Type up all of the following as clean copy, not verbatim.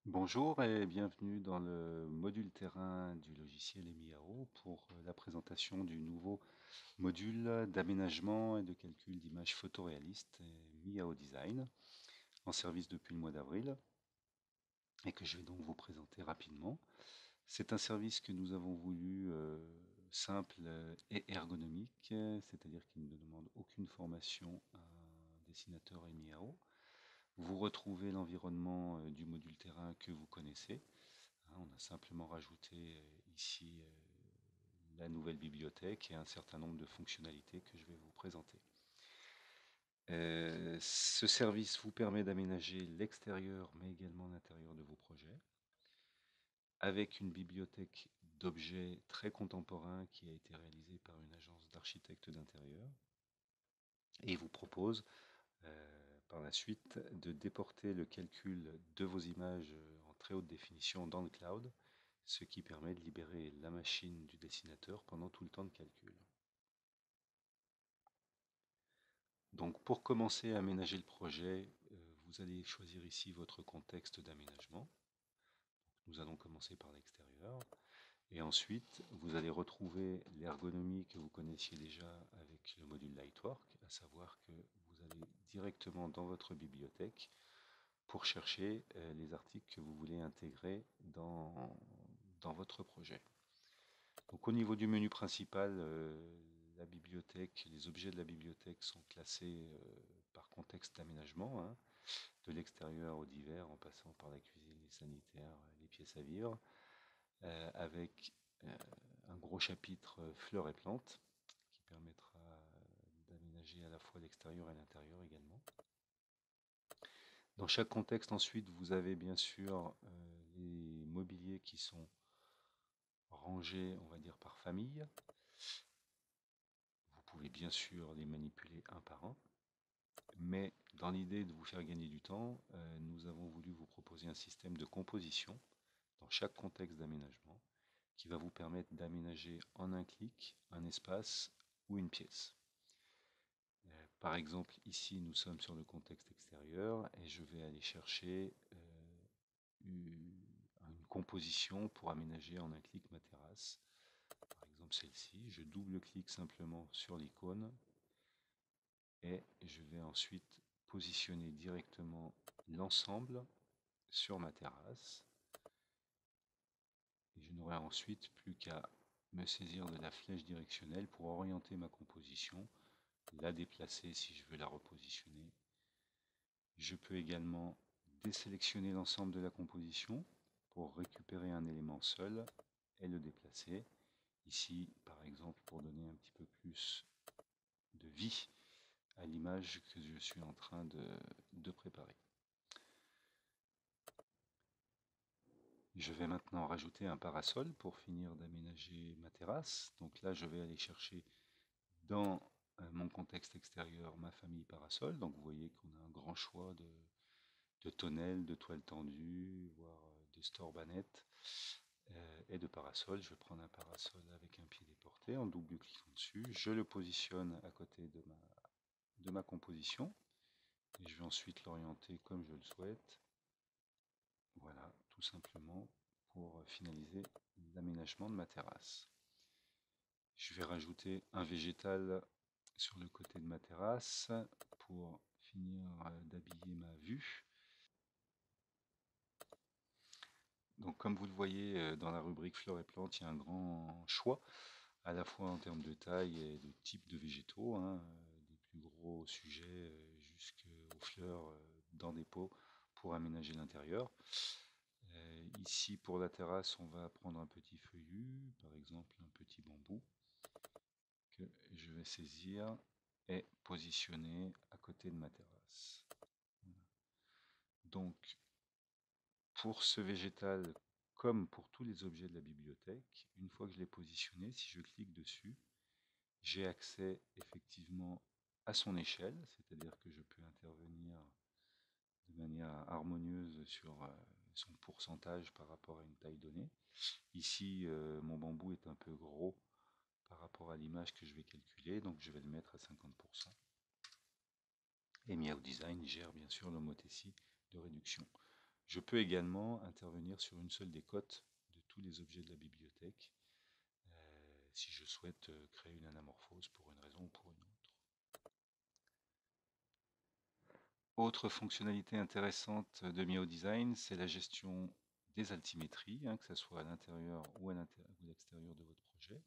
Bonjour et bienvenue dans le module terrain du logiciel EMIAO pour la présentation du nouveau module d'aménagement et de calcul d'images photoréalistes MIAO Design en service depuis le mois d'avril et que je vais donc vous présenter rapidement. C'est un service que nous avons voulu simple et ergonomique, c'est-à-dire qu'il ne demande aucune formation à un dessinateur EMIAO. Vous retrouvez l'environnement du module terrain que vous connaissez. On a simplement rajouté ici la nouvelle bibliothèque et un certain nombre de fonctionnalités que je vais vous présenter. Ce service vous permet d'aménager l'extérieur mais également l'intérieur de vos projets avec une bibliothèque d'objets très contemporains qui a été réalisée par une agence d'architectes d'intérieur et vous propose par la suite de déporter le calcul de vos images en très haute définition dans le cloud, ce qui permet de libérer la machine du dessinateur pendant tout le temps de calcul. Donc pour commencer à aménager le projet, vous allez choisir ici votre contexte d'aménagement. Nous allons commencer par l'extérieur. Et ensuite, vous allez retrouver l'ergonomie que vous connaissiez déjà avec le module Lightwork, à savoir que vous allez directement dans votre bibliothèque pour chercher les articles que vous voulez intégrer dans votre projet. Donc au niveau du menu principal, la bibliothèque, les objets de la bibliothèque sont classés par contexte d'aménagement, hein, de l'extérieur au divers, en passant par la cuisine, les sanitaires, les pièces à vivre, avec un gros chapitre fleurs et plantes qui permettra d'aménager à la fois l'extérieur et l'intérieur également. Dans chaque contexte, ensuite, vous avez bien sûr les mobiliers qui sont rangés, on va dire, par famille. Vous pouvez bien sûr les manipuler un par un, mais dans l'idée de vous faire gagner du temps, nous avons voulu vous proposer un système de composition dans chaque contexte d'aménagement qui va vous permettre d'aménager en un clic un espace ou une pièce. Par exemple, ici, nous sommes sur le contexte extérieur et je vais aller chercher une composition pour aménager en un clic ma terrasse. Par exemple, celle-ci, je double-clique simplement sur l'icône et je vais ensuite positionner directement l'ensemble sur ma terrasse. Et je n'aurai ensuite plus qu'à me saisir de la flèche directionnelle pour orienter ma composition, la déplacer si je veux la repositionner. Je peux également désélectionner l'ensemble de la composition pour récupérer un élément seul et le déplacer. Ici, par exemple, pour donner un petit peu plus de vie à l'image que je suis en train de préparer. Je vais maintenant rajouter un parasol pour finir d'aménager ma terrasse. Donc là, je vais aller chercher dans mon contexte extérieur ma famille parasol. Donc vous voyez qu'on a un grand choix de tonnelles, de toiles tendues, voire de store-bannettes et de parasols. Je vais prendre un parasol avec un pied déporté en double-cliquant dessus. Je le positionne à côté de ma composition et je vais ensuite l'orienter comme je le souhaite. Voilà, tout simplement pour finaliser l'aménagement de ma terrasse. Je vais rajouter un végétal sur le côté de ma terrasse pour finir d'habiller ma vue. Donc comme vous le voyez dans la rubrique fleurs et plantes, il y a un grand choix, à la fois en termes de taille et de type de végétaux, hein, des plus gros sujets jusqu'aux fleurs dans des pots pour aménager l'intérieur. Ici pour la terrasse, on va prendre un petit feuillu, par exemple un petit bambou, que je vais saisir et positionner à côté de ma terrasse. Voilà. Donc pour ce végétal, comme pour tous les objets de la bibliothèque, une fois que je l'ai positionné, si je clique dessus, j'ai accès effectivement à son échelle, c'est-à-dire que je peux intervenir de manière harmonieuse sur son pourcentage par rapport à une taille donnée. Ici, mon bambou est un peu gros par rapport à l'image que je vais calculer, donc je vais le mettre à 50%. Et Miao Design gère bien sûr l'homothétie de réduction. Je peux également intervenir sur une seule des cotes de tous les objets de la bibliothèque, si je souhaite créer une anamorphose pour une raison ou pour une autre. Autre fonctionnalité intéressante de MiaoDesign, c'est la gestion des altimétries, que ce soit à l'intérieur ou à l'extérieur de votre projet.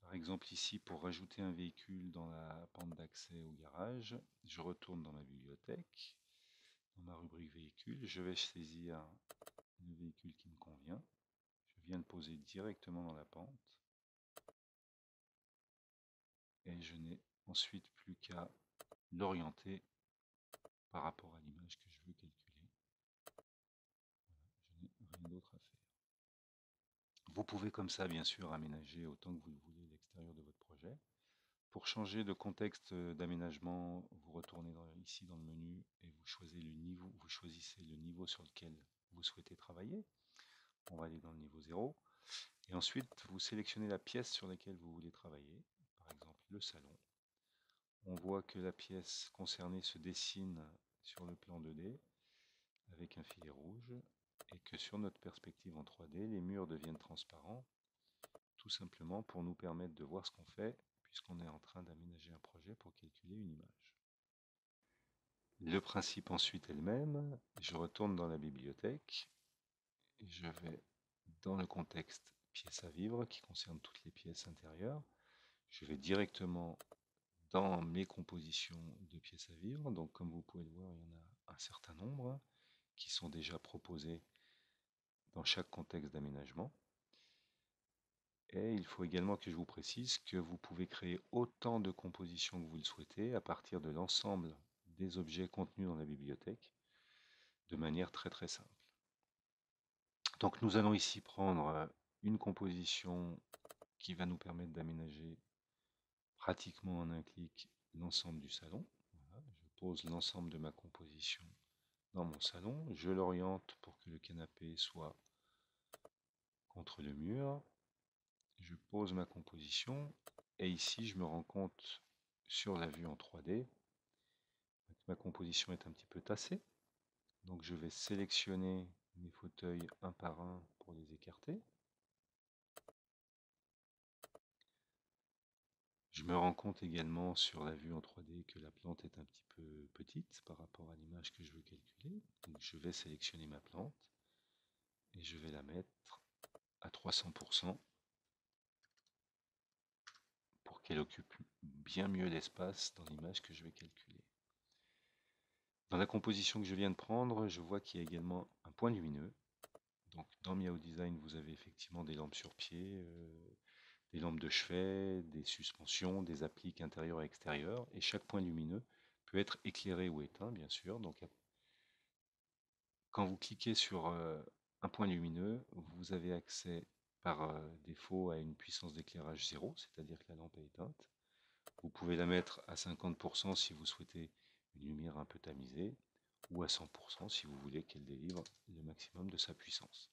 Par exemple ici, pour rajouter un véhicule dans la pente d'accès au garage, je retourne dans ma bibliothèque, dans ma rubrique véhicule, je vais saisir le véhicule qui me convient, je viens le poser directement dans la pente, et je n'ai ensuite plus qu'à l'orienter par rapport à l'image que je veux calculer. Je n'ai rien d'autre à faire. Vous pouvez comme ça, bien sûr, aménager autant que vous le voulez l'extérieur de votre projet. Pour changer de contexte d'aménagement, vous retournez ici dans le menu et vous choisissez le niveau sur lequel vous souhaitez travailler. On va aller dans le niveau 0. Et ensuite, vous sélectionnez la pièce sur laquelle vous voulez travailler, par exemple le salon. On voit que la pièce concernée se dessine sur le plan 2D avec un filet rouge et que sur notre perspective en 3D, les murs deviennent transparents, tout simplement pour nous permettre de voir ce qu'on fait puisqu'on est en train d'aménager un projet pour calculer une image. Le principe ensuite est le même, je retourne dans la bibliothèque, et je vais dans le contexte pièce à vivre qui concerne toutes les pièces intérieures, je vais directement dans mes compositions de pièces à vivre, donc comme vous pouvez le voir, il y en a un certain nombre qui sont déjà proposés dans chaque contexte d'aménagement. Et il faut également que je vous précise que vous pouvez créer autant de compositions que vous le souhaitez à partir de l'ensemble des objets contenus dans la bibliothèque de manière très simple. Donc nous allons ici prendre une composition qui va nous permettre d'aménager pratiquement en un clic l'ensemble du salon. Voilà, je pose l'ensemble de ma composition dans mon salon, je l'oriente pour que le canapé soit contre le mur, je pose ma composition et ici je me rends compte sur la vue en 3D que ma composition est un petit peu tassée, donc je vais sélectionner mes fauteuils un par un pour les écarter. Je me rends compte également sur la vue en 3D que la plante est un petit peu petite par rapport à l'image que je veux calculer, donc je vais sélectionner ma plante et je vais la mettre à 300% pour qu'elle occupe bien mieux l'espace dans l'image que je vais calculer. Dans la composition que je viens de prendre, je vois qu'il y a également un point lumineux. Donc dans MiaoDesign, vous avez effectivement des lampes sur pied, des lampes de chevet, des suspensions, des appliques intérieures et extérieures, et chaque point lumineux peut être éclairé ou éteint, bien sûr. Donc quand vous cliquez sur un point lumineux, vous avez accès par défaut à une puissance d'éclairage 0, c'est-à-dire que la lampe est éteinte. Vous pouvez la mettre à 50% si vous souhaitez une lumière un peu tamisée, ou à 100% si vous voulez qu'elle délivre le maximum de sa puissance.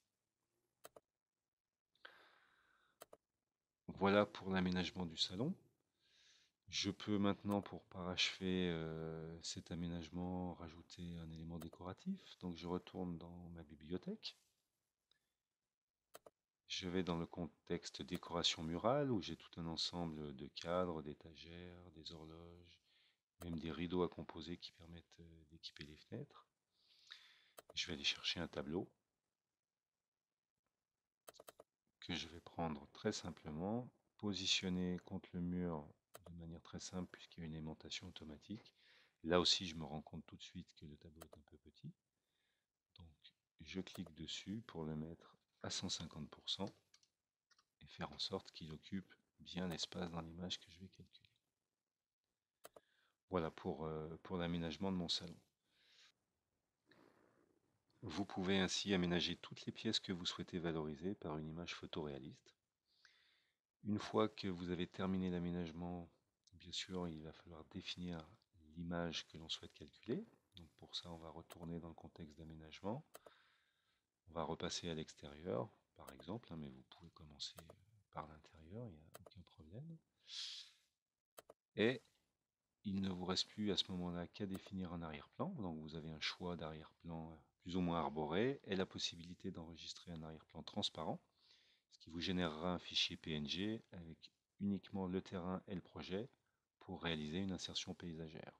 Voilà pour l'aménagement du salon. Je peux maintenant, pour parachever cet aménagement, rajouter un élément décoratif. Donc je retourne dans ma bibliothèque. Je vais dans le contexte décoration murale où j'ai tout un ensemble de cadres, d'étagères, des horloges, même des rideaux à composer qui permettent d'équiper les fenêtres. Je vais aller chercher un tableau que je vais prendre très simplement, positionner contre le mur de manière très simple puisqu'il y a une aimantation automatique. Là aussi, je me rends compte tout de suite que le tableau est un peu petit. Donc, je clique dessus pour le mettre à 150% et faire en sorte qu'il occupe bien l'espace dans l'image que je vais calculer. Voilà pour l'aménagement de mon salon. Vous pouvez ainsi aménager toutes les pièces que vous souhaitez valoriser par une image photoréaliste. Une fois que vous avez terminé l'aménagement, bien sûr, il va falloir définir l'image que l'on souhaite calculer. Donc pour ça, on va retourner dans le contexte d'aménagement. On va repasser à l'extérieur, par exemple, mais vous pouvez commencer par l'intérieur, il n'y a aucun problème. Et il ne vous reste plus à ce moment-là qu'à définir un arrière-plan. Donc vous avez un choix d'arrière-plan plus ou moins arboré, et la possibilité d'enregistrer un arrière-plan transparent, ce qui vous générera un fichier PNG avec uniquement le terrain et le projet pour réaliser une insertion paysagère.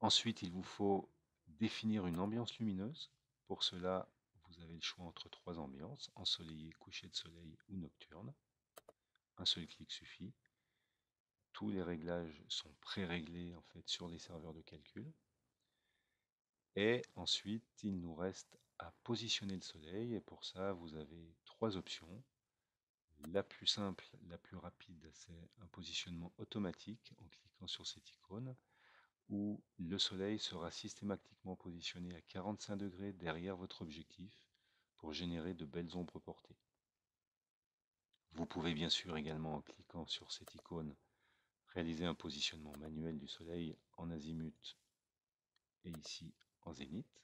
Ensuite, il vous faut définir une ambiance lumineuse. Pour cela, vous avez le choix entre 3 ambiances, ensoleillé, coucher de soleil ou nocturne. Un seul clic suffit. Tous les réglages sont pré-réglés en fait sur les serveurs de calcul. Et ensuite, il nous reste à positionner le soleil. Et pour ça, vous avez 3 options. La plus simple, la plus rapide, c'est un positionnement automatique en cliquant sur cette icône, où le soleil sera systématiquement positionné à 45 degrés derrière votre objectif pour générer de belles ombres portées. Vous pouvez bien sûr également, en cliquant sur cette icône, réaliser un positionnement manuel du soleil en azimut et ici en zénith.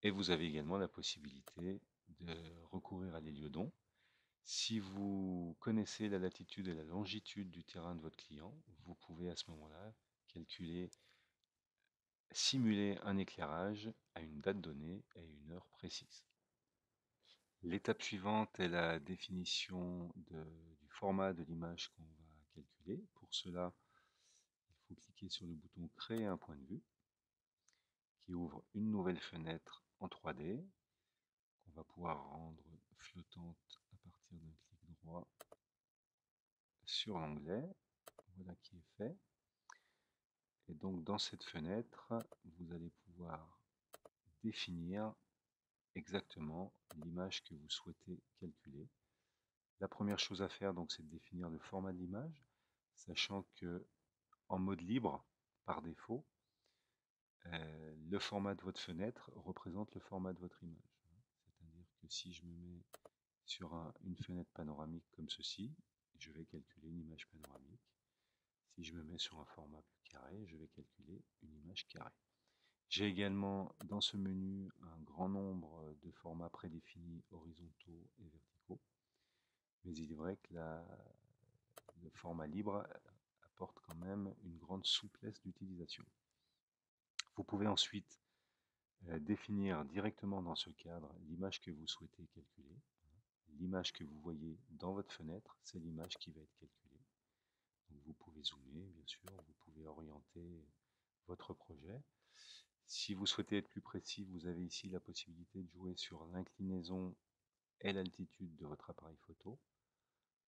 Et vous avez également la possibilité de recourir à l'héliodon. Si vous connaissez la latitude et la longitude du terrain de votre client, vous pouvez à ce moment-là calculer, simuler un éclairage à une date donnée et à une heure précise. L'étape suivante est la définition du format de l'image qu'on va calculer. Pour cela, il faut cliquer sur le bouton Créer un point de vue qui ouvre une nouvelle fenêtre en 3D qu'on va pouvoir rendre flottante à partir d'un clic droit sur l'onglet. Voilà qui est fait. Et donc dans cette fenêtre, vous allez pouvoir définir exactement l'image que vous souhaitez calculer. La première chose à faire, donc, c'est de définir le format de l'image, sachant que en mode libre, par défaut, le format de votre fenêtre représente le format de votre image. C'est-à-dire que si je me mets sur une fenêtre panoramique comme ceci, je vais calculer une image panoramique. Si je me mets sur un format plus carré, je vais calculer une image carrée. J'ai également dans ce menu un grand nombre de formats prédéfinis horizontaux et verticaux, mais il est vrai que le format libre apporte quand même une grande souplesse d'utilisation. Vous pouvez ensuite définir directement dans ce cadre l'image que vous souhaitez calculer. L'image que vous voyez dans votre fenêtre, c'est l'image qui va être calculée. Donc vous pouvez zoomer, bien sûr, vous pouvez orienter votre projet. Si vous souhaitez être plus précis, vous avez ici la possibilité de jouer sur l'inclinaison et l'altitude de votre appareil photo,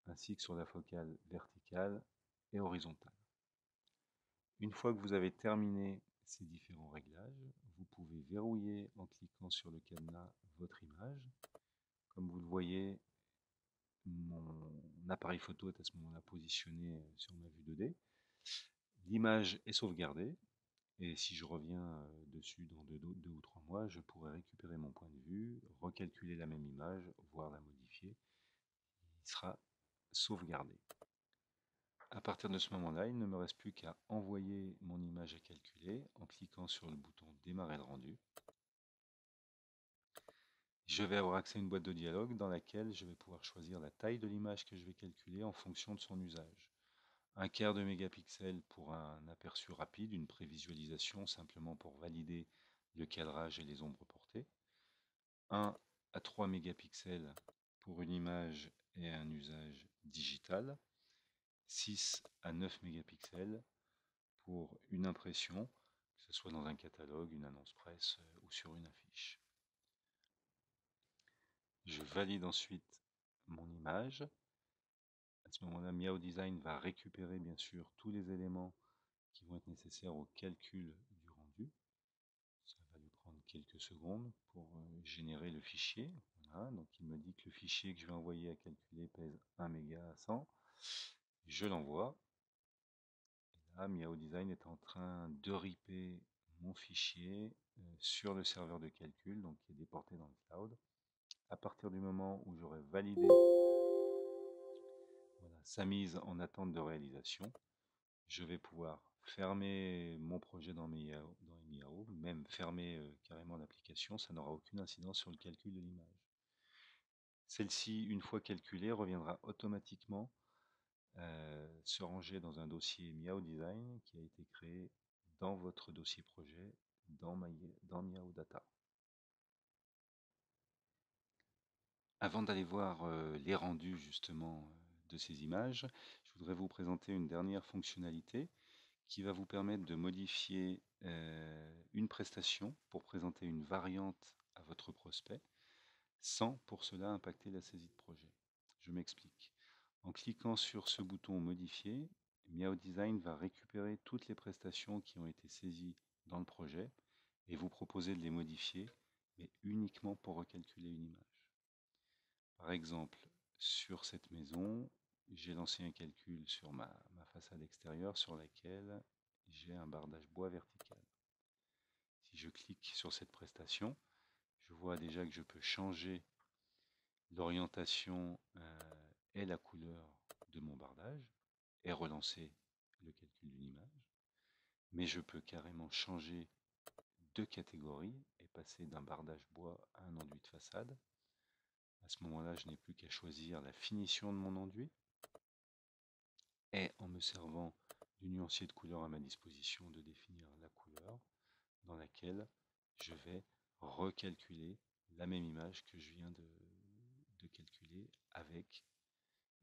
ainsi que sur la focale verticale et horizontale. Une fois que vous avez terminé ces différents réglages, vous pouvez verrouiller en cliquant sur le cadenas votre image. Comme vous le voyez, mon appareil photo est à ce moment-là positionné sur ma vue 2D. L'image est sauvegardée. Et si je reviens dessus dans 2 ou 3 mois, je pourrai récupérer mon point de vue, recalculer la même image, voire la modifier. Il sera sauvegardé. À partir de ce moment-là, il ne me reste plus qu'à envoyer mon image à calculer en cliquant sur le bouton Démarrer le rendu. Je vais avoir accès à une boîte de dialogue dans laquelle je vais pouvoir choisir la taille de l'image que je vais calculer en fonction de son usage. 1/4 de mégapixel pour un aperçu rapide, une prévisualisation simplement pour valider le cadrage et les ombres portées. 1 à 3 mégapixels pour une image et un usage digital. 6 à 9 mégapixels pour une impression, que ce soit dans un catalogue, une annonce presse ou sur une affiche. Je valide ensuite mon image. À ce moment-là, Miao Design va récupérer bien sûr tous les éléments qui vont être nécessaires au calcul du rendu. Ça va lui prendre quelques secondes pour générer le fichier. Voilà, donc il me dit que le fichier que je vais envoyer à calculer pèse 1 méga à 100. Je l'envoie. Et là, Miao Design est en train de ripper mon fichier sur le serveur de calcul, donc qui est déporté dans le cloud. À partir du moment où j'aurai validé sa mise en attente de réalisation, je vais pouvoir fermer mon projet dans Miao, même fermer carrément l'application, ça n'aura aucune incidence sur le calcul de l'image. Celle-ci, une fois calculée, reviendra automatiquement se ranger dans un dossier Miao Design qui a été créé dans votre dossier projet dans Miao Data. Avant d'aller voir les rendus justement de ces images, je voudrais vous présenter une dernière fonctionnalité qui va vous permettre de modifier une prestation pour présenter une variante à votre prospect sans pour cela impacter la saisie de projet. Je m'explique. En cliquant sur ce bouton modifier, Miao Design va récupérer toutes les prestations qui ont été saisies dans le projet et vous proposer de les modifier, mais uniquement pour recalculer une image. Par exemple, sur cette maison, j'ai lancé un calcul sur ma façade extérieure sur laquelle j'ai un bardage bois vertical. Si je clique sur cette prestation, je vois déjà que je peux changer l'orientation et la couleur de mon bardage et relancer le calcul d'une image. Mais je peux carrément changer de catégorie et passer d'un bardage bois à un enduit de façade. À ce moment-là, je n'ai plus qu'à choisir la finition de mon enduit et en me servant du nuancier de couleur à ma disposition de définir la couleur dans laquelle je vais recalculer la même image que je viens de calculer avec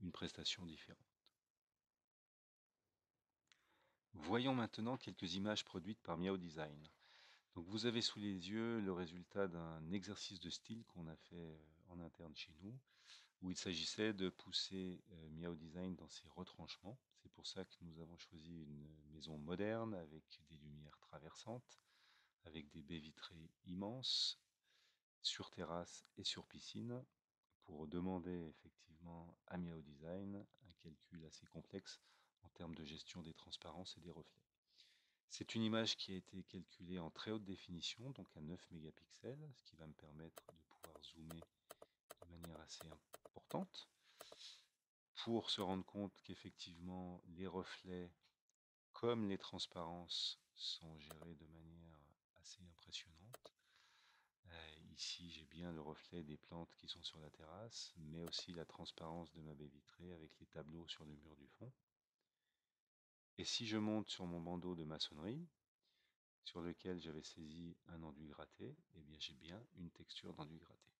une prestation différente. Voyons maintenant quelques images produites par Miao Design. Donc vous avez sous les yeux le résultat d'un exercice de style qu'on a fait en interne chez nous, où il s'agissait de pousser Miao Design dans ses retranchements. C'est pour ça que nous avons choisi une maison moderne avec des lumières traversantes, avec des baies vitrées immenses, sur terrasse et sur piscine, pour demander effectivement à Miao Design un calcul assez complexe en termes de gestion des transparences et des reflets. C'est une image qui a été calculée en très haute définition, donc à 9 mégapixels, ce qui va me permettre de pouvoir zoomer de manière assez importante, pour se rendre compte qu'effectivement les reflets comme les transparences sont gérés de manière assez impressionnante. Ici j'ai bien le reflet des plantes qui sont sur la terrasse, mais aussi la transparence de ma baie vitrée avec les tableaux sur le mur du fond. Et si je monte sur mon bandeau de maçonnerie, sur lequel j'avais saisi un enduit gratté, eh bien j'ai bien une texture d'enduit gratté.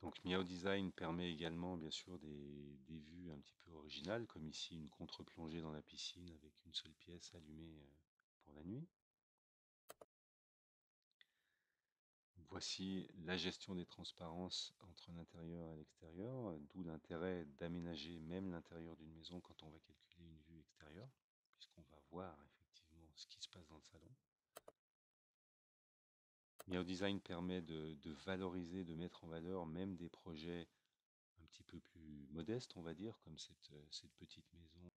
Donc Miao Design permet également bien sûr des vues un petit peu originales, comme ici une contre-plongée dans la piscine avec une seule pièce allumée pour la nuit. Voici la gestion des transparences entre l'intérieur et l'extérieur, d'où l'intérêt d'aménager même l'intérieur d'une maison quand on va calculer une vue extérieure, puisqu'on va voir effectivement ce qui se passe dans le salon. Miao Design permet de valoriser, de mettre en valeur même des projets un petit peu plus modestes, on va dire, comme cette petite maison.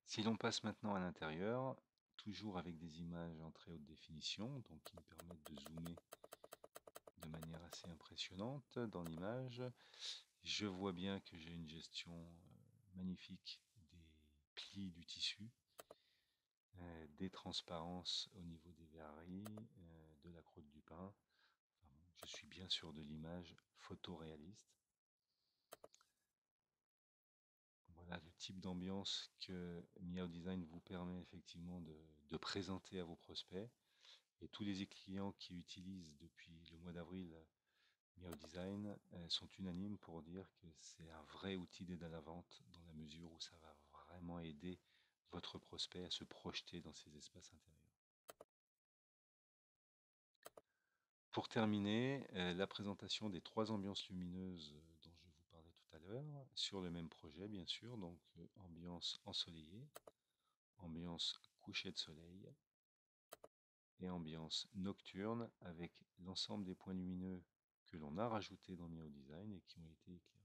Si l'on passe maintenant à l'intérieur, toujours avec des images en très haute définition, donc qui me permettent de zoomer de manière assez impressionnante dans l'image, je vois bien que j'ai une gestion magnifique des plis du tissu, des transparences au niveau des verreries, de la croûte du pain. Enfin, je suis bien sûr de l'image photoréaliste. Voilà le type d'ambiance que Miao Design vous permet effectivement de présenter à vos prospects. Et tous les clients qui utilisent depuis le mois d'avril Miao Design sont unanimes pour dire que c'est un vrai outil d'aide à la vente dans la mesure où ça va vraiment aider votre prospect à se projeter dans ces espaces intérieurs. Pour terminer, la présentation des 3 ambiances lumineuses dont je vous parlais tout à l'heure, sur le même projet bien sûr, donc ambiance ensoleillée, ambiance coucher de soleil et ambiance nocturne avec l'ensemble des points lumineux que l'on a rajoutés dans Miao Design et qui ont été éclairés.